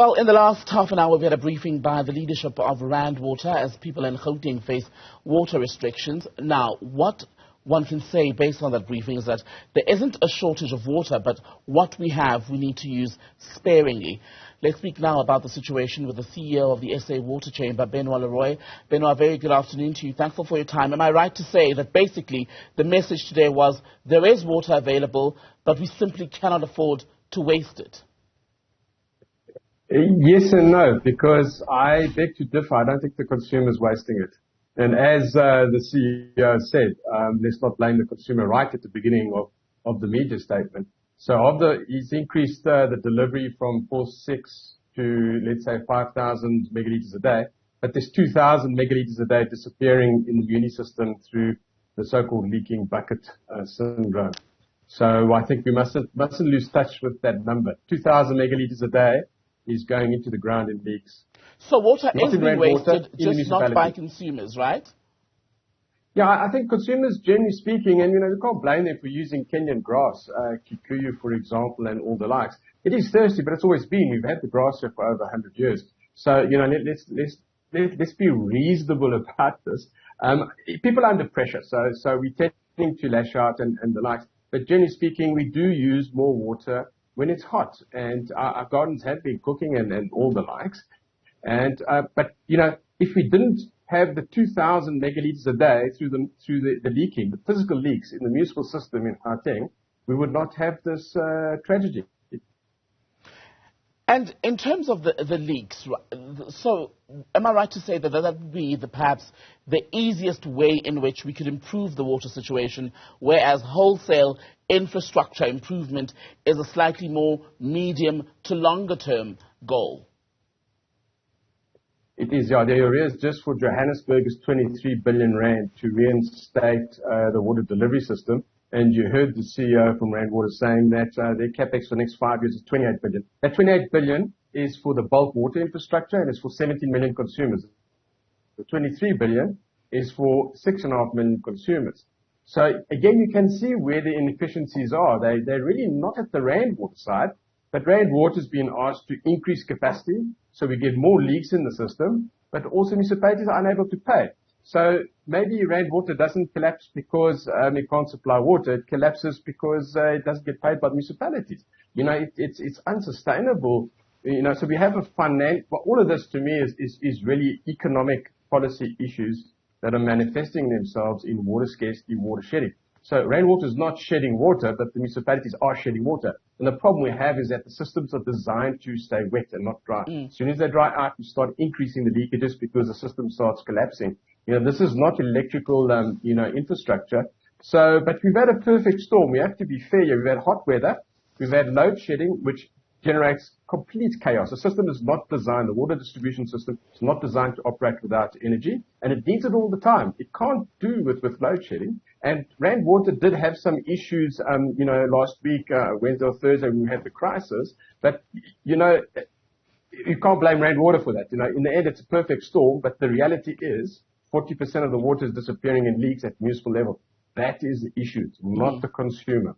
Well, in the last half an hour, we had a briefing by the leadership of Rand Water as people in Gauteng face water restrictions. Now, what one can say based on that briefing is that there isn't a shortage of water, but what we have, we need to use sparingly. Let's speak now about the situation with the CEO of the SA Water Chamber, Benoit. Benoit, very good afternoon to you. Thankful for your time. Am I right to say that basically the message today was there is water available, but we simply cannot afford to waste it? Yes and no, because I beg to differ. I don't think the consumer is wasting it. And as the CEO said, let's not blame the consumer right at the beginning of the media statement. So he's increased the delivery from 4.6 to, let's say, 5,000 megalitres a day. But there's 2,000 megalitres a day disappearing in the uni system through the so-called leaking bucket syndrome. So I think we mustn't lose touch with that number. 2,000 megalitres a day is going into the ground in leaks. So water is being wasted, just not by consumers, right? Yeah, I think consumers, generally speaking, and you can't blame them for using Kenyan grass, Kikuyu, for example, and all the likes. It is thirsty, but it's always been. We've had the grass here for over 100 years. So, let's be reasonable about this. People are under pressure, so we tend to lash out and the likes. But generally speaking, we do use more water when it's hot, and our gardens have been cooking and all the likes. And but if we didn't have the 2,000 megalitres a day through the leaking, the physical leaks in the municipal system in Gauteng, we would not have this tragedy. And in terms of the leaks, so am I right to say that that would be perhaps the easiest way in which we could improve the water situation, whereas wholesale infrastructure improvement is a slightly more medium to longer term goal? It is, yeah. The arrears just for Johannesburg is 23 billion rand to reinstate the water delivery system. And you heard the CEO from Rand Water saying that their capex for the next 5 years is 28 billion. That 28 billion is for the bulk water infrastructure and it's for 17 million consumers. The 23 billion is for 6.5 million consumers. So again, you can see where the inefficiencies are. They're really not at the Rand Water side, but Rand Water has been asked to increase capacity so we get more leaks in the system, but also municipalities are unable to pay. So maybe Rand Water doesn't collapse because it can't supply water. It collapses because it doesn't get paid by the municipalities. It's unsustainable. So we have but all of this to me is really economic policy issues that are manifesting themselves in water scarcity, water shedding. So Rand Water is not shedding water, but the municipalities are shedding water. And the problem we have is that the systems are designed to stay wet and not dry. As soon as they dry out, we start increasing the leakages because the system starts collapsing. This is not electrical, infrastructure. So, but we've had a perfect storm. We have to be fair. We've had hot weather. We've had load shedding, which generates complete chaos. The system is not designed, the water distribution system is not designed to operate without energy, and it needs it all the time. It can't do with load shedding. And Rand Water did have some issues, last week, Wednesday or Thursday, when we had the crisis. But, you can't blame Rand Water for that. In the end, it's a perfect storm, but the reality is 40% of the water is disappearing in leaks at municipal level. That is the issue, not the consumer.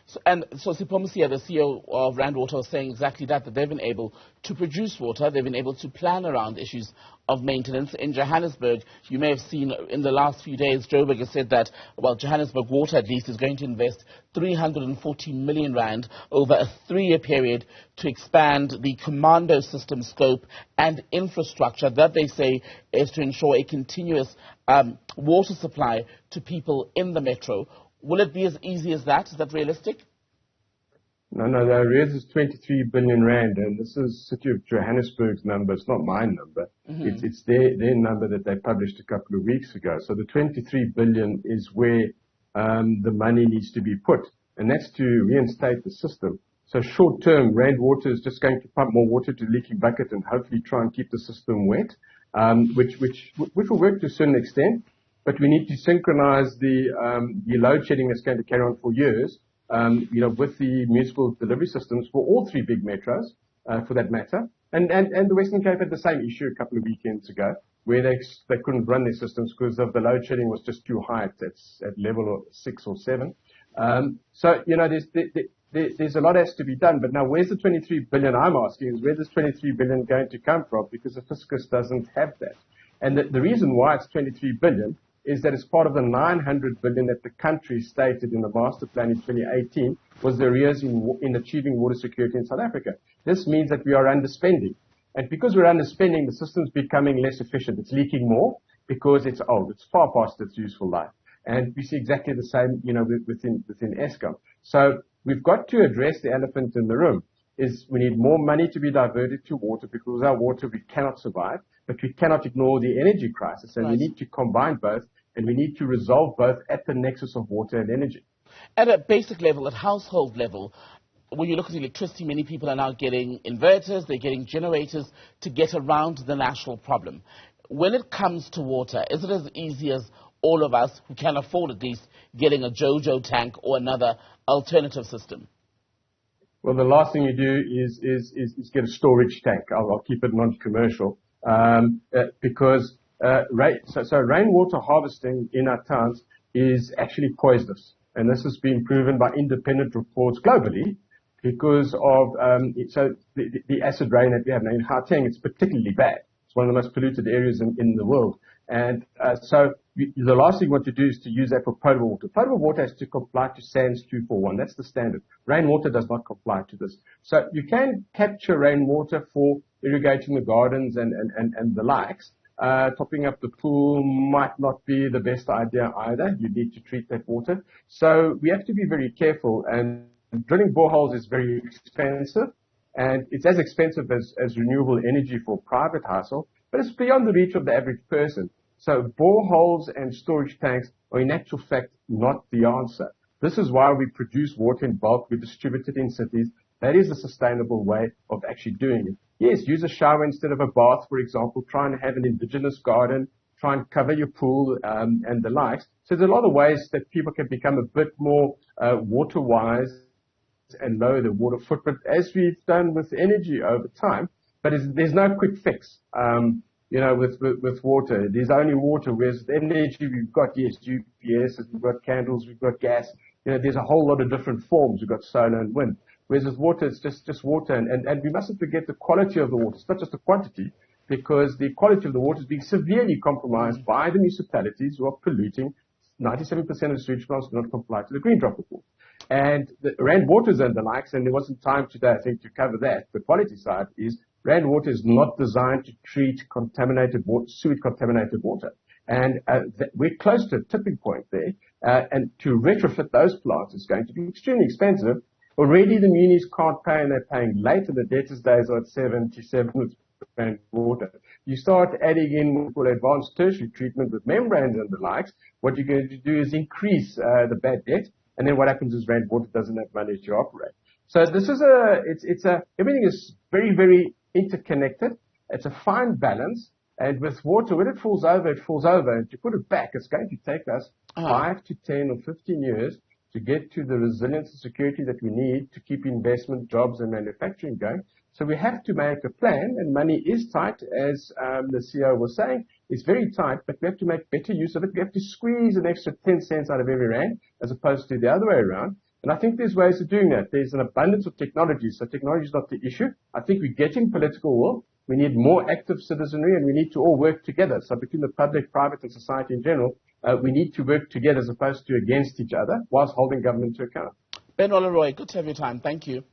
So Siphomosia, the CEO of Rand Water, was saying exactly that they've been able to produce water, they've been able to plan around issues of maintenance. In Johannesburg, you may have seen in the last few days, Joburg has said that, Johannesburg Water at least is going to invest 340 million rand over a 3-year period to expand the commando system scope and infrastructure that they say is to ensure a continuous water supply to people in the metro. Will it be as easy as that? Is that realistic? No, the arrears is 23 billion rand, and this is City of Johannesburg's number. It's not my number. It's their number that they published a couple of weeks ago. So the 23 billion is where the money needs to be put, and that's to reinstate the system. So short term, Rand Water is just going to pump more water to the leaking bucket and hopefully try and keep the system wet, which will work to a certain extent. But we need to synchronize the load shedding that's going to carry on for years, with the municipal delivery systems for all 3 big metros, for that matter. And the Western Cape had the same issue a couple of weekends ago, where they couldn't run their systems because of the load shedding was just too high at level of 6 or 7. So, you know, there's a lot has to be done. But now, where's the 23 billion I'm asking is, where's this 23 billion going to come from? Because the fiscus doesn't have that. And the reason why it's 23 billion is that it's part of the 900 billion that the country stated in the master plan in 2018 was the arrears in achieving water security in South Africa. This means that we are underspending. And because we're underspending, the system's becoming less efficient. It's leaking more because it's old. It's far past its useful life. And we see exactly the same, you know, within Eskom. So we've got to address the elephant in the room. Is we need more money to be diverted to water, because without water we cannot survive, but we cannot ignore the energy crisis, and we need to combine both, and we need to resolve both at the nexus of water and energy. At a basic level, at household level, when you look at electricity, many people are now getting inverters, they're getting generators to get around the national problem. When it comes to water, is it as easy as all of us who can afford at least getting a JoJo tank or another alternative system? Well, the last thing you do is get a storage tank. I'll keep it non-commercial, because rainwater harvesting in our towns is actually poisonous, and this has been proven by independent reports globally. Because of the acid rain that we have now in Gauteng, it's particularly bad. It's one of the most polluted areas in the world, and the last thing you want to do is to use that for potable water. Potable water has to comply to SANS 241. That's the standard. Rainwater does not comply to this. So you can capture rainwater for irrigating the gardens and the likes. Topping up the pool might not be the best idea either. You need to treat that water. So we have to be very careful, and drilling boreholes is very expensive, and it's as expensive as renewable energy for private household, but it's beyond the reach of the average person. So boreholes and storage tanks are in actual fact not the answer. This is why we produce water in bulk, we distribute it in cities. That is a sustainable way of actually doing it. Yes, use a shower instead of a bath, for example. Try and have an indigenous garden. Try and cover your pool and the likes. So there's a lot of ways that people can become a bit more water-wise and lower the water footprint, as we've done with energy over time. But there's no quick fix. You know, with water, there's only water. Whereas with energy, we've got, yes, UPS, we've got candles, we've got gas. You know, there's a whole lot of different forms. We've got solar and wind. Whereas with water, it's just water. And we mustn't forget the quality of the water. It's not just the quantity, because the quality of the water is being severely compromised by the municipalities who are polluting. 97% of the sewage plants do not comply to the Green Drop Report. And the Rand Waters and the likes, and there wasn't time today, I think, to cover that. The quality side is Rand Water is not designed to treat contaminated water, sewage-contaminated water. And we're close to a tipping point there. And to retrofit those plants is going to be extremely expensive. Already the munis can't pay, and they're paying late, and the debtors days are at 77 with Rand Water. You start adding in what we call advanced tertiary treatment with membranes and the likes. What you're going to do is increase the bad debt. And then what happens is Rand Water doesn't have money to operate. So this is everything is very, very interconnected. It's a fine balance. And with water, when it falls over, it falls over. And to put it back, it's going to take us 5 to 10 or 15 years to get to the resilience and security that we need to keep investment, jobs, and manufacturing going. So we have to make a plan, and money is tight, as the CEO was saying. It's very tight, but we have to make better use of it. We have to squeeze an extra 10 cents out of every rand, as opposed to the other way around. And I think there's ways of doing that. There's an abundance of technology, so technology is not the issue. I think we're getting political will. We need more active citizenry, and we need to all work together. So between the public, private, and society in general, we need to work together as opposed to against each other, whilst holding government to account. Benoit, good to have your time. Thank you.